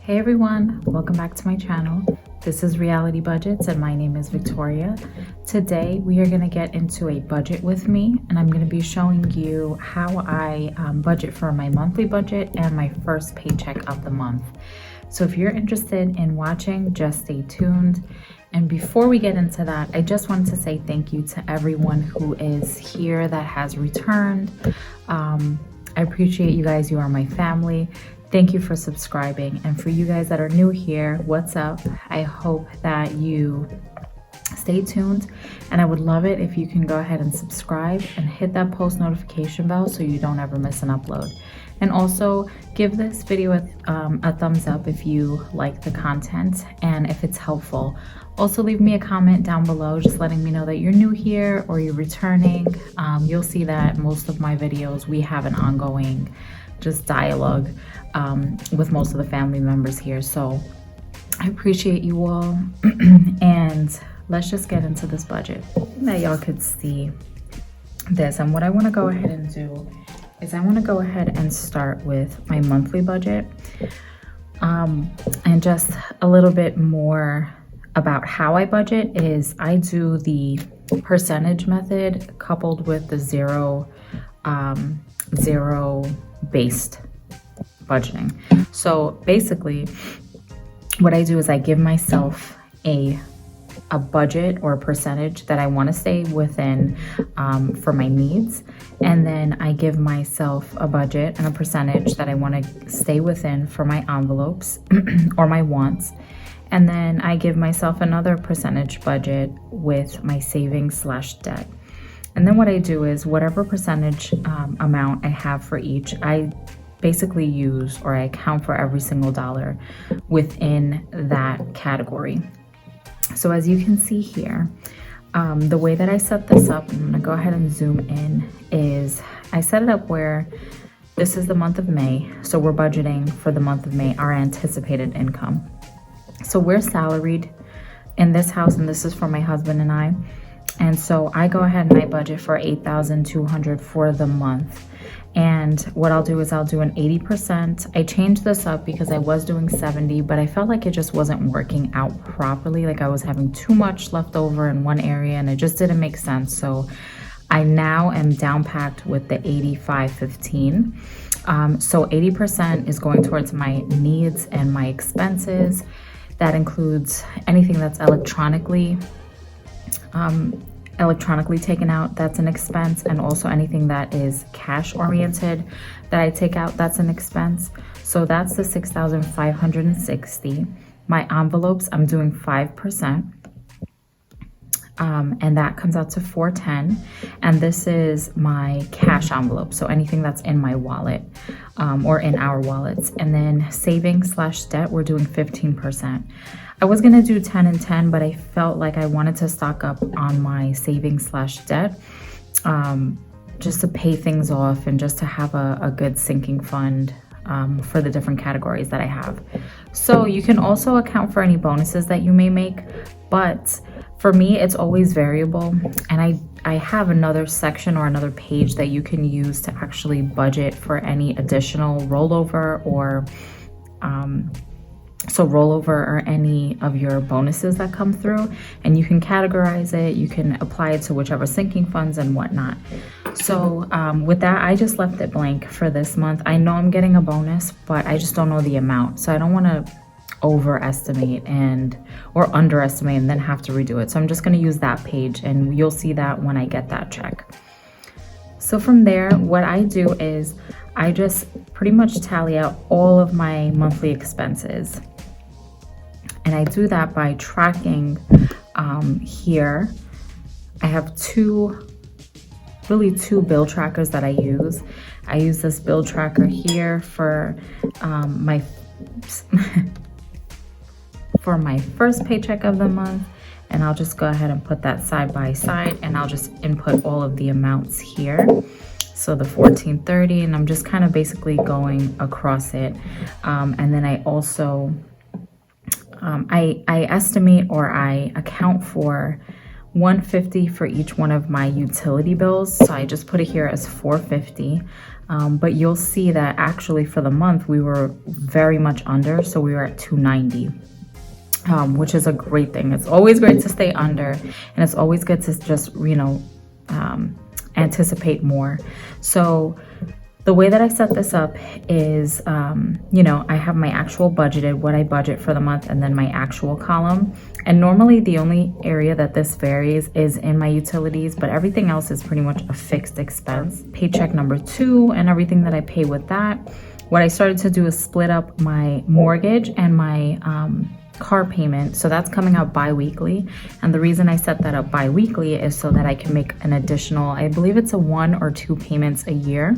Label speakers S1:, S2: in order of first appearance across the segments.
S1: Hey everyone, welcome back to my channel. This is Reality Budgets and my name is Victoria. Today we are going to get into a budget with me, and I'm going to be showing you how I budget for my monthly budget and my first paycheck of the month. So if you're interested in watching, just stay tuned. And before we get into that, I just wanted to say thank you to everyone who is here that has returned. I appreciate you guys. You are my family. Thank you for subscribing. And for you guys that are new here, what's up? I hope that you stay tuned, and I would love it if you can go ahead and subscribe and hit that post notification bell so you don't ever miss an upload. And also give this video a thumbs up if you like the content and if it's helpful. Also leave me a comment down below just letting me know that you're new here or you're returning. You'll see that most of my videos we have an ongoing just dialogue with most of the family members here. So I appreciate you all. And let's just get into this budget. Now y'all could see this, and what I want to go ahead and do is I want to go ahead and start with my monthly budget, and just a little bit more about how I budget is I do the percentage method coupled with the zero based budgeting. So basically what I do is I give myself a budget or a percentage that I want to stay within for my needs, and then I give myself a budget and a percentage that I want to stay within for my envelopes or my wants, and then I give myself another percentage budget with my savings / debt. And then what I do is whatever percentage amount I have for each, I basically use, or I account for every single dollar within that category. So as you can see here, the way that I set this up, I'm gonna go ahead and zoom in, is I set it up where this is the month of May. So we're budgeting for the month of May, our anticipated income. So we're salaried in this house, and this is for my husband and I. And so I go ahead and I budget for $8,200 for the month. And what I'll do is I'll do an 80%. I changed this up because I was doing 70, but I felt like it just wasn't working out properly. Like I was having too much left over in one area and it just didn't make sense. So I now am down packed with the 85-15. So 80% is going towards my needs and my expenses. That includes anything that's electronically taken out, that's an expense, and also anything that is cash oriented that I take out, that's an expense. So that's the 6,560. My envelopes, I'm doing 5%, and that comes out to 410. And this is my cash envelope, so anything that's in my wallet or in our wallets. And then savings / debt, we're doing 15%. I was gonna do 10 and 10, but I felt like I wanted to stock up on my savings / debt, just to pay things off and just to have a good sinking fund for the different categories that I have. So you can also account for any bonuses that you may make, but for me, it's always variable. And I have another section or another page that you can use to actually budget for any additional rollover or any of your bonuses that come through, and you can categorize it, you can apply it to whichever sinking funds and whatnot. So with that, I just left it blank for this month. I know I'm getting a bonus, but I just don't know the amount. So I don't want to overestimate or underestimate and then have to redo it. So I'm just going to use that page, and you'll see that when I get that check. So from there, what I do is I just pretty much tally out all of my monthly expenses. And I do that by tracking here. I have two bill trackers that I use. I use this bill tracker here for my first paycheck of the month. And I'll just go ahead and put that side by side, and I'll just input all of the amounts here. So the $14.30, and I'm just kind of basically going across it. And then I also, I estimate or I account for $150 for each one of my utility bills. So I just put it here as $450. But you'll see that actually for the month we were very much under, so we were at $290. Which is a great thing. It's always great to stay under, and it's always good to just, anticipate more. So the way that I set this up is, I have my actual budgeted, what I budget for the month, and then my actual column. And normally the only area that this varies is in my utilities, but everything else is pretty much a fixed expense. Paycheck number 2 and everything that I pay with that. What I started to do is split up my mortgage and my car payment, so that's coming out bi-weekly. And the reason I set that up bi-weekly is so that I can make an additional, I believe it's a 1 or 2 payments a year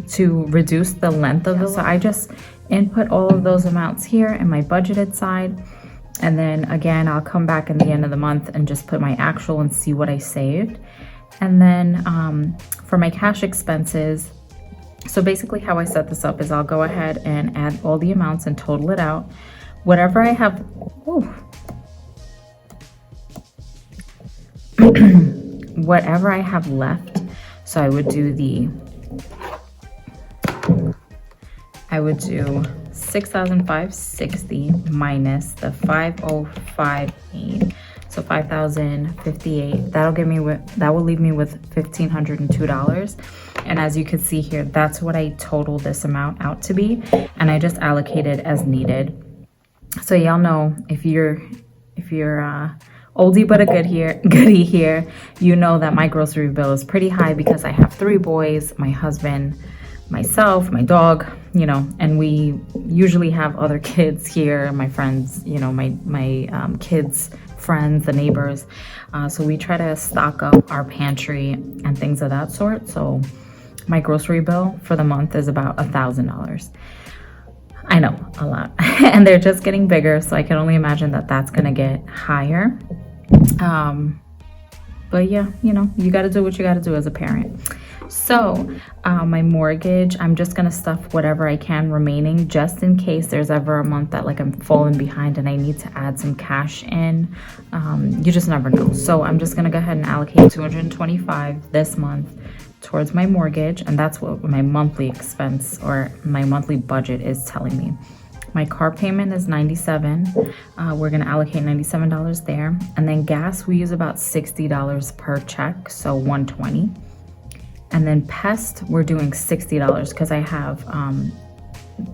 S1: to reduce the length of it. So I just input all of those amounts here in my budgeted side, and then again I'll come back in the end of the month and just put my actual and see what I saved. And then for my cash expenses, so basically how I set this up is I'll go ahead and add all the amounts and total it out. Whatever I have, whatever I have left, so I would do 6,560 minus the 5,058, so 5,058. That will leave me with $1,502. And as you can see here, that's what I totaled this amount out to be, and I just allocated as needed. So y'all know, if you're oldie but a goodie here, you know that my grocery bill is pretty high because I have 3 boys, my husband, myself, my dog, and we usually have other kids here, my friends, my kids' friends, the neighbors. So we try to stock up our pantry and things of that sort. So my grocery bill for the month is about $1,000. I know, a lot. And they're just getting bigger, so I can only imagine that that's gonna get higher. But yeah, you gotta do what you gotta do as a parent. So my mortgage, I'm just gonna stuff whatever I can remaining, just in case there's ever a month that I'm falling behind and I need to add some cash in. You just never know. So I'm just gonna go ahead and allocate $225 this month towards my mortgage, and that's what my monthly expense or my monthly budget is telling me. My car payment is $97. We're gonna allocate $97 there, and then gas we use about $60 per check, so $120. And then pest we're doing $60 because I have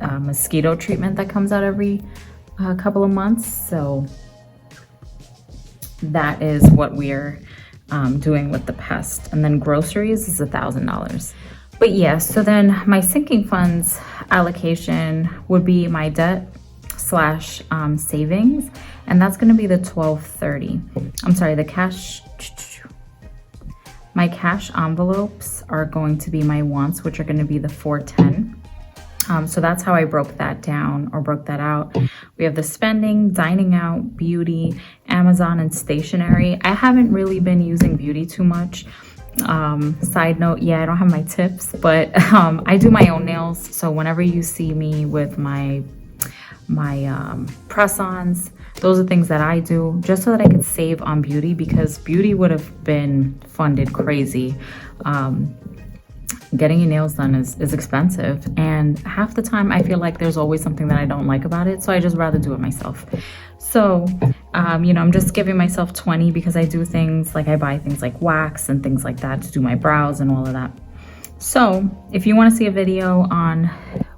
S1: a mosquito treatment that comes out every couple of months, so that is what we're doing with the pest. And then groceries is $1,000. But yeah, so then my sinking funds allocation would be my debt / savings, and that's going to be the $1,230. I'm sorry, my cash envelopes are going to be my wants, which are going to be the $410. So that's how I broke that out. We have the spending, dining out, beauty, Amazon, and stationery. I haven't really been using beauty too much. Side note, yeah, I don't have my tips, but I do my own nails. So whenever you see me with my press-ons, those are things that I do just so that I could save on beauty, because beauty would have been funded crazy. Getting your nails done is expensive, and half the time I feel like there's always something that I don't like about it, so I just rather do it myself. So I'm just giving myself 20 because I do things like I buy things like wax and things like that to do my brows and all of that. So if you want to see a video on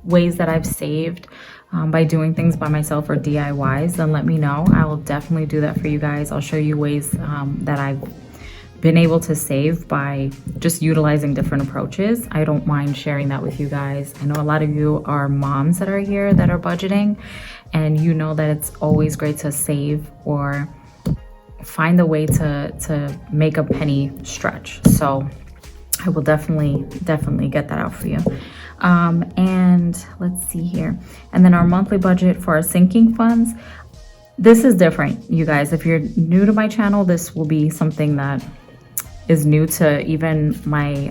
S1: ways that I've saved by doing things by myself or DIYs, then let me know. I will definitely do that for you guys. I'll show you ways that I've been able to save by just utilizing different approaches. I don't mind sharing that with you guys. I know a lot of you are moms that are here that are budgeting, and you know that it's always great to save or find a way to make a penny stretch. So I will definitely get that out for you. And let's see here. And then our monthly budget for our sinking funds. This is different, you guys. If you're new to my channel, this will be something that is new to even my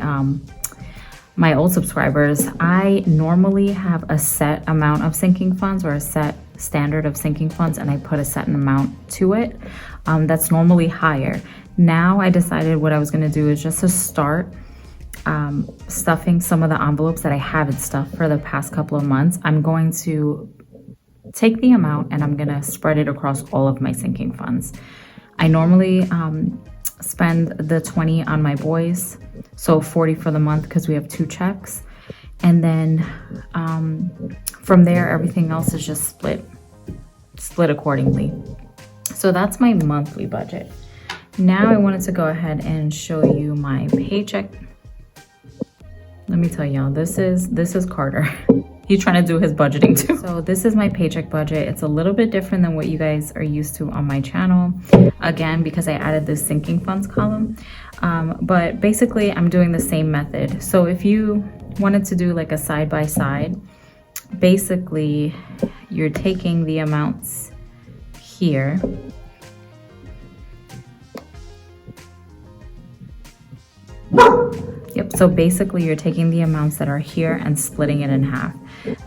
S1: old subscribers. I normally have a set amount of sinking funds or a set standard of sinking funds, and I put a set amount to it. That's normally higher. Now I decided what I was gonna do is just to start stuffing some of the envelopes that I haven't stuffed for the past couple of months. I'm going to take the amount and I'm gonna spread it across all of my sinking funds. I normally spend the 20 on my boys, so 40 for the month because we have 2 checks. And then from there, everything else is just split accordingly. So that's my monthly budget. Now I wanted to go ahead and show you my paycheck. Let me tell y'all, this is Carter. He's trying to do his budgeting too. So this is my paycheck budget. It's a little bit different than what you guys are used to on my channel. Again, because I added this sinking funds column. But basically I'm doing the same method. So if you wanted to do like a side by side, basically you're taking the amounts here. Yep, so basically you're taking the amounts that are here and splitting it in half.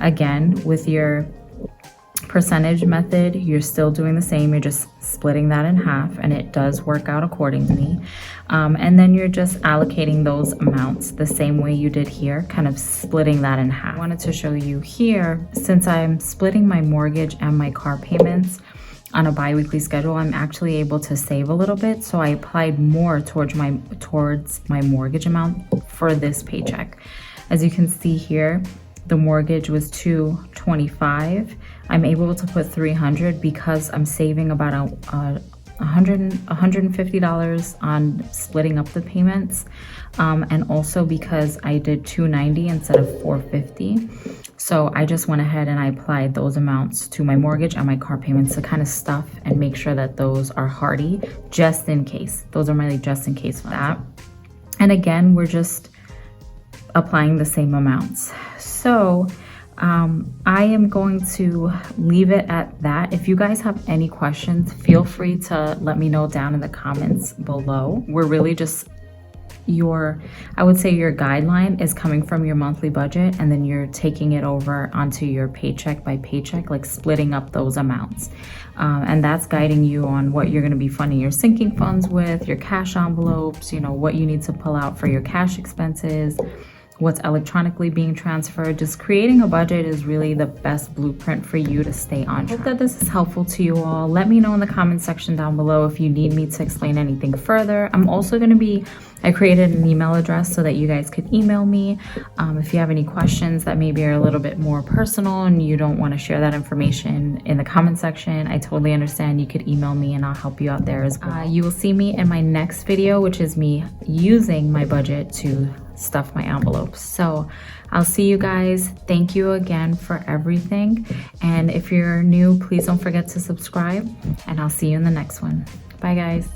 S1: Again, with your percentage method, you're still doing the same. You're just splitting that in half and it does work out accordingly. And then you're just allocating those amounts the same way you did here, kind of splitting that in half. I wanted to show you here, since I'm splitting my mortgage and my car payments on a bi-weekly schedule, I'm actually able to save a little bit. So I applied more towards my mortgage amount for this paycheck. As you can see here, the mortgage was $225. I'm able to put $300 because I'm saving about $150 on splitting up the payments, and also because I did $290 instead of $450. So I just went ahead and I applied those amounts to my mortgage and my car payments to kind of stuff and make sure that those are hardy, just in case. Those are my just in case for that. And again, we're just applying the same amounts. So I am going to leave it at that. If you guys have any questions, feel free to let me know down in the comments below. We're really just I would say your guideline is coming from your monthly budget, and then you're taking it over onto your paycheck by paycheck, like splitting up those amounts. And that's guiding you on what you're going to be funding your sinking funds with, your cash envelopes, you know, what you need to pull out for your cash expenses, what's electronically being transferred. Just creating a budget is really the best blueprint for you to stay on track. I hope that this is helpful to you all. Let me know in the comment section down below if you need me to explain anything further. I'm also going to be, I created an email address so that you guys could email me if you have any questions that maybe are a little bit more personal and you don't want to share that information in the comment section. I totally understand. You could email me and I'll help you out there as well. You will see me in my next video, which is me using my budget to stuff my envelopes. So I'll see you guys. Thank you again for everything. And if you're new, please don't forget to subscribe, and I'll see you in the next one. Bye guys.